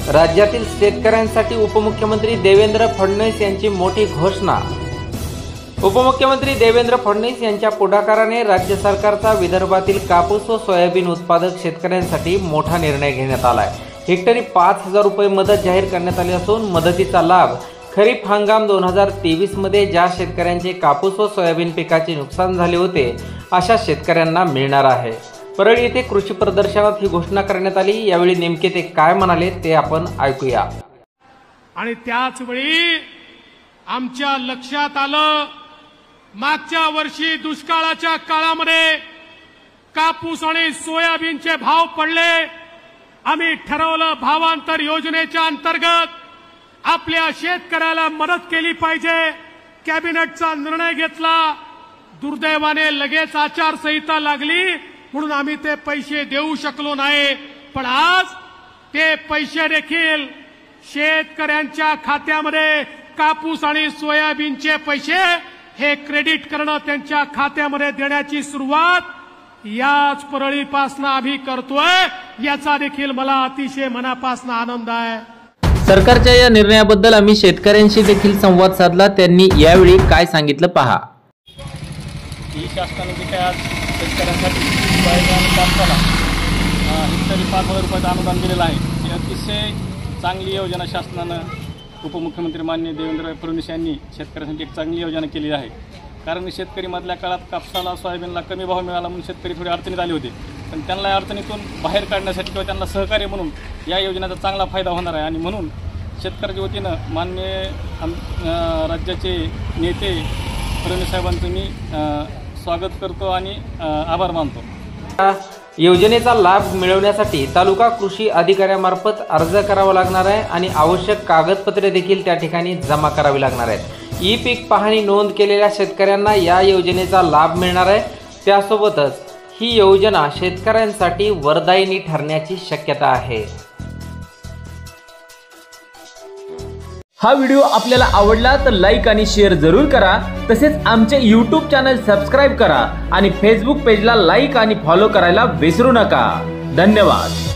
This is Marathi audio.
राज्यातील शेतकऱ्यांसाठी उपमुख्यमंत्री देवेंद्र फडणवीस यांची मोठी घोषणा। उपमुख्यमंत्री देवेंद्र फडणवीस यांच्या पुढाकाराने राज्य सरकारचा विदर्भातील कापूस व सोयाबीन उत्पादक शेतकऱ्यांसाठी मोठा निर्णय घेण्यात आला आहे। हेक्टरी 5,000 रुपये मदत जाहीर करण्यात आली असून मदतीचा लाभ खरीप हंगाम 2023 मध्ये ज्या शेतकऱ्यांचे कापूस व सोयाबीन पिकाचे नुकसान झाले होते अशा शेतकऱ्यांना मिळणार आहे। परळी येथे कृषी प्रदर्शनात ही घोषणा करण्यात आली। यावेळी नेमके ते काय म्हणाले ते आपण ऐकूया। आणि त्याच वेळी आमच्या लक्षात आलं, मागच्या वर्षी दुष्काळाच्या काळामध्ये कापूस आणि सोयाबीनचे भाव पडले। आम्ही ठरवलं भावांतर योजनेच्या अंतर्गत आपल्या शेतकऱ्याला मदत केली पाहिजे। कॅबिनेटचा निर्णय घेतला। दुर्दैवाने लगेच आचारसंहिता लागली म्हणून आम्ही ते पैसे देऊ शकलो नाही। पण आज ते पैसे देखील शेतकऱ्यांच्या खात्यामध्ये कापूस आणि सोयाबीनचे पैसे हे क्रेडिट करणं त्यांच्या खात्यामध्ये देण्याची सुरुवात याच परळीपासून आम्ही करतोय। याचा देखील मला अतिशय मनापासून आनंद आहे। सरकारच्या या निर्णयाबद्दल आम्ही शेतकऱ्यांशी देखील संवाद साधला। त्यांनी यावेळी काय सांगितलं पहा। ही शासनाने जे काय आज शेतकऱ्यांसाठी सोयाबीन आणि कापसाला हेक्टरी 5,000 रुपयाचं अनुदान दिलेलं आहे, ही अतिशय चांगली योजना शासनानं उपमुख्यमंत्री माननीय देवेंद्र फडणवीस यांनी शेतकऱ्यांसाठी एक चांगली योजना केली आहे। कारण शेतकरी मधल्या काळात कापसाला सोयाबीनला कमी भाव मिळाला म्हणून शेतकरी थोडे अडचणीत आले होते, पण त्यांना या अडचणीतून बाहेर काढण्यासाठी किंवा त्यांना सहकार्य म्हणून या योजनेचा चांगला फायदा होणार आहे। आणि म्हणून शेतकऱ्याच्या वतीनं माननीय राज्याचे नेते फडणवीस साहेबांचं मी स्वागत करतो आणि आभार मानतो। योजनेचा लाभ मिळवण्यासाठी तालुका कृषी अधिकाऱ्यामार्फत अर्ज करावा लागणार आहे आणि आवश्यक कागदपत्रे देखील त्या ठिकाणी जमा करावी लागणार आहेत। ई पीक पाहणी नोंद केलेल्या शेतकऱ्यांना या योजनेचा लाभ मिळणार आहे। त्यासोबतच ही योजना शेतकऱ्यांसाठी वरदायिनी ठरण्याची शक्यता आहे। हा व्हिडिओ आपल्याला आवडला तर लाईक आणि शेअर जरूर करा। तसेच आमचे YouTube चॅनल सबस्क्राइब करा आणि Facebook पेजला लाईक आणि फॉलो करायला विसरू नका। धन्यवाद।